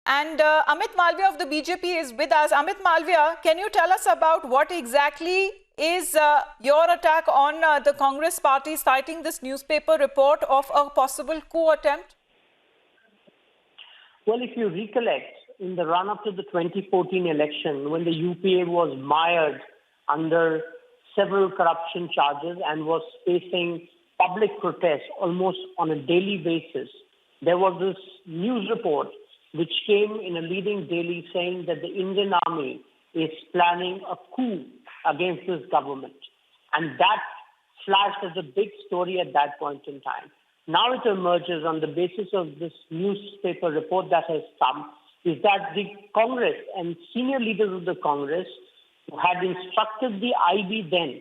And Amit Malviya of the BJP is with us. Amit Malviya, can you tell us about what exactly is your attack on the Congress party, citing this newspaper report of a possible coup attempt? Well, if you recollect, in the run-up to the 2014 election, when the UPA was mired under several corruption charges and was facing public protests almost on a daily basis, there was this news report which came in a leading daily saying that the Indian Army is planning a coup against this government. And that flashed as a big story at that point in time. Now it emerges on the basis of this newspaper report that has come, is that the Congress and senior leaders of the Congress had instructed the IB then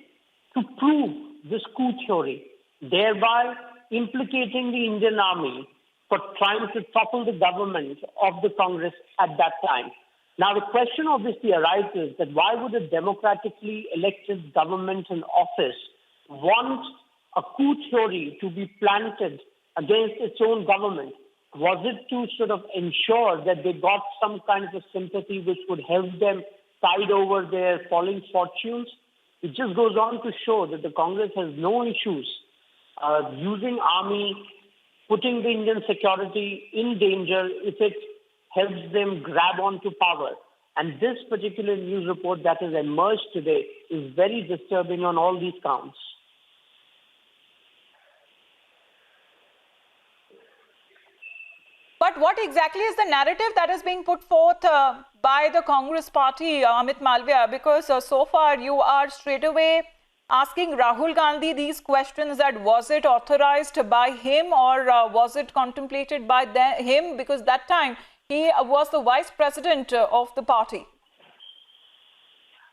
to prove this coup theory, thereby implicating the Indian Army for trying to topple the government of the Congress at that time. Now the question obviously arises that why would a democratically elected government in office want a coup theory to be planted against its own government? Was it to sort of ensure that they got some kind of a sympathy which would help them tide over their falling fortunes? It just goes on to show that the Congress has no issues using army, putting the Indian security in danger if it helps them grab onto power. And this particular news report that has emerged today is very disturbing on all these counts. But what exactly is the narrative that is being put forth by the Congress party, Amit Malviya? Because so far you are straight away asking Rahul Gandhi these questions, that was it authorized by him or was it contemplated by him? Because that time he was the vice president of the party.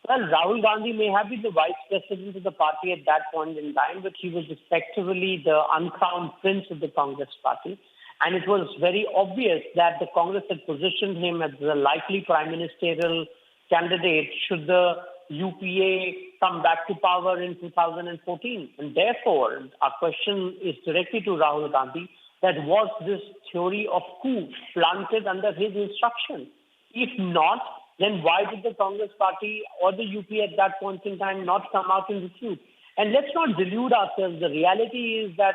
Well, Rahul Gandhi may have been the vice president of the party at that point in time, but he was effectively the uncrowned prince of the Congress party. And it was very obvious that the Congress had positioned him as the likely prime ministerial candidate should the UPA come back to power in 2014. And therefore, our question is directly to Rahul Gandhi, that was this theory of coup planted under his instruction? If not, then why did the Congress party or the UPA at that point in time not come out in the truth? And let's not delude ourselves. The reality is that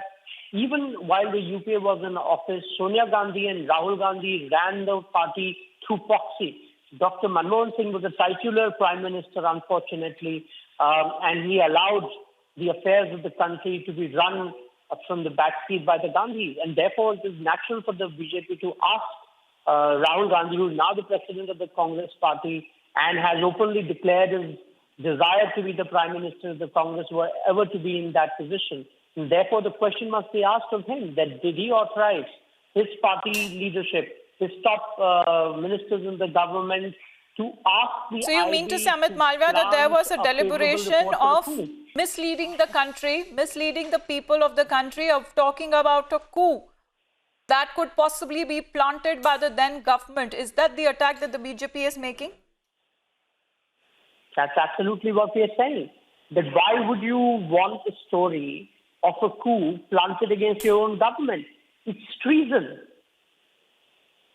even while the UPA was in office, Sonia Gandhi and Rahul Gandhi ran the party through proxy. Dr. Memon was a titular prime minister, unfortunately, and he allowed the affairs of the country to be run from the backseat by the Gandhis. And therefore, it is natural for the BJP to ask Rahul Gandhi, who is now the president of the Congress party and has openly declared his desire to be the prime minister of the Congress, were ever to be in that position. And therefore, the question must be asked of him, that did he authorize his party leadership, his top ministers in the government, to ask the So you mean to say, Amit Malviya, that there was a deliberation of misleading the country, misleading the people of the country, of talking about a coup that could possibly be planted by the then government? Is that the attack that the BJP is making? That's absolutely what we are saying. That why would you want a story of a coup planted against your own government? It's treason.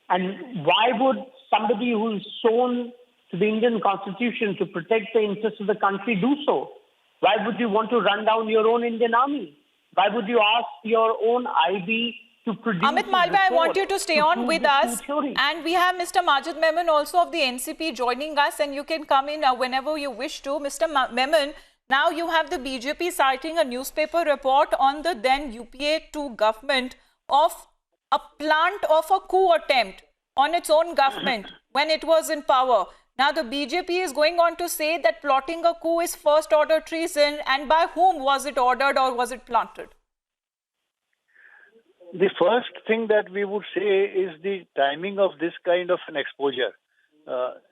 And why would somebody who's sworn to the Indian Constitution to protect the interests of the country do so? Why would you want to run down your own Indian Army? Why would you ask your own IB to produce Amit Malviya, I want you to stay on with us. And we have Mr. Majeed Memon also of the NCP joining us, and you can come in whenever you wish to. Mr. Memon, now you have the BJP citing a newspaper report on the then UPA 2 government of a plant of a coup attempt on its own government when it was in power. Now the BJP is going on to say that plotting a coup is first order treason, and by whom was it ordered or was it planted? The first thing that we would say is the timing of this kind of an exposure.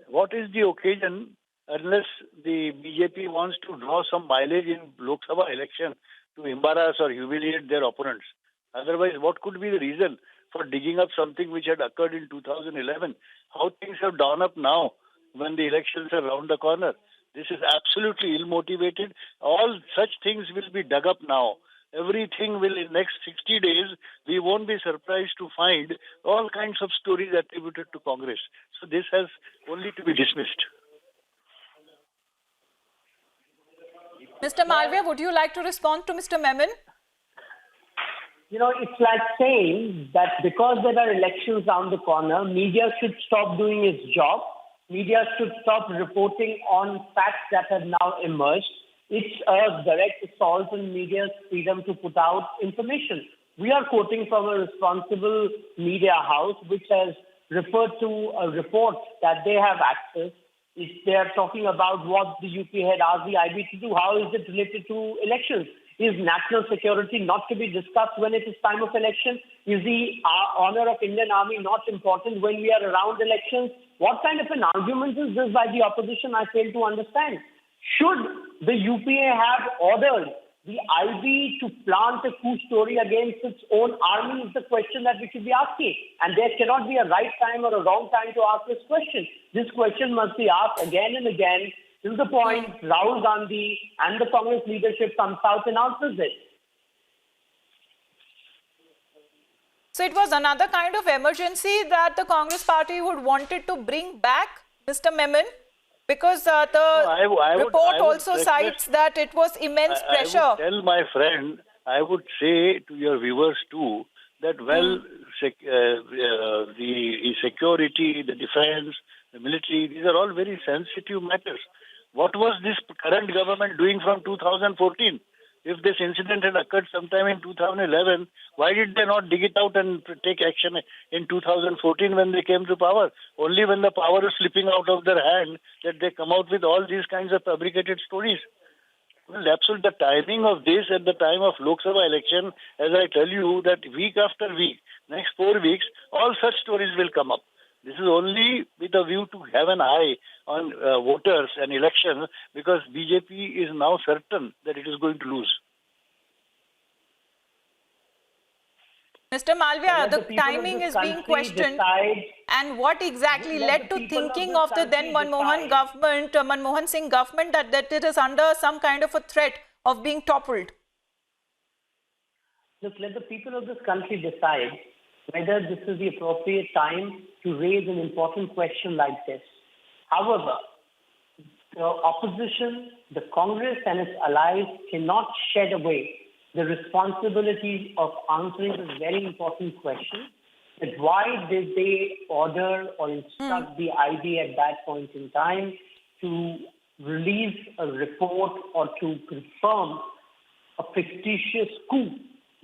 What is the occasion, unless the BJP wants to draw some mileage in Lok Sabha election to embarrass or humiliate their opponents? Otherwise, what could be the reason for digging up something which had occurred in 2011? How things have gone up now when the elections are round the corner? This is absolutely ill-motivated. All such things will be dug up now. everything will, in next 60 days, we won't be surprised to find all kinds of stories attributed to Congress. So this has only to be dismissed. Mr. Malviya, would you like to respond to Mr. Memon? You know, it's like saying that because there are elections around the corner, media should stop doing its job. Media should stop reporting on facts that have now emerged. It's a direct assault on media's freedom to put out information. We are quoting from a responsible media house which has referred to a report that they have access. They are talking about what the UP had asked the IB to do. How is it related to elections? Is national security not to be discussed when it is time of election? Is the honor of Indian Army not important when we are around elections? What kind of an argument is this by the opposition? I fail to understand. Should the UPA have ordered the IB to plant a coup story against its own army is the question that we should be asking. And there cannot be a right time or a wrong time to ask this question. This question must be asked again and again till the point Rahul Gandhi and the Congress leadership comes out and answers it. So it was another kind of emergency that the Congress party would wanted to bring back, Mr. Memon? Because report also cites that it was immense pressure. I would tell my friend, I would say to your viewers too, that the security, the defense, the military, these are all very sensitive matters. What was this current government doing from 2014? If this incident had occurred sometime in 2011, why did they not dig it out and take action in 2014 when they came to power? Only when the power is slipping out of their hand that they come out with all these kinds of fabricated stories. Well, absolutely, the timing of this at the time of Lok Sabha election, as I tell you, that week after week, next 4 weeks, all such stories will come up. This is only with a view to have an eye on voters and elections, because BJP is now certain that it is going to lose. Mr. Malviya, the timing is being questioned. And what exactly led to thinking of the then Manmohan Singh government that it is under some kind of a threat of being toppled? Look, let the people of this country decide whether this is the appropriate time to raise an important question like this. However, the opposition, the Congress and its allies cannot shed away the responsibility of answering this very important question, that why did they order or instruct the IB at that point in time to release a report or to confirm a fictitious coup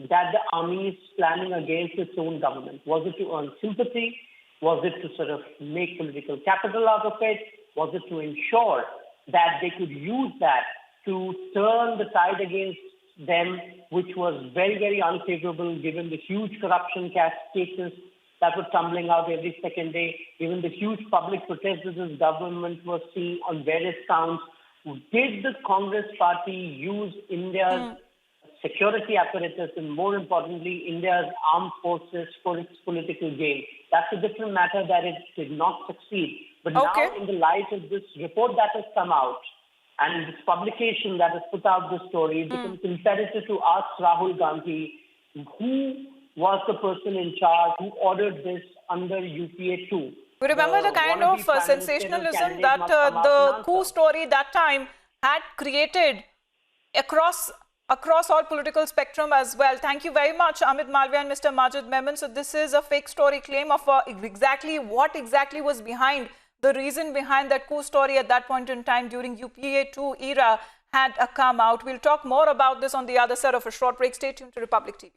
that the army is planning against its own government? Was it to earn sympathy? Was it to sort of make political capital out of it? Was it to ensure that they could use that to turn the tide against them, which was very, very unfavorable given the huge corruption cases that were tumbling out every second day, given the huge public protest that this government was seeing on various counts? Did the Congress party use India's security apparatus and, more importantly, India's armed forces for its political gain? That's a different matter that it did not succeed. But now, in the light of this report that has come out and this publication that has put out the story, it becomes imperative to ask Rahul Gandhi who was the person in charge who ordered this under UPA 2. We remember the kind of sensationalism that the coup story that time had created across all political spectrum as well. Thank you very much, Amit Malviya and Mr. Majeed Memon. So this is a fake story claim of what exactly was behind, the reason behind that coup story at that point in time during UPA 2 era had come out. We'll talk more about this on the other side of a short break. Stay tuned to Republic TV.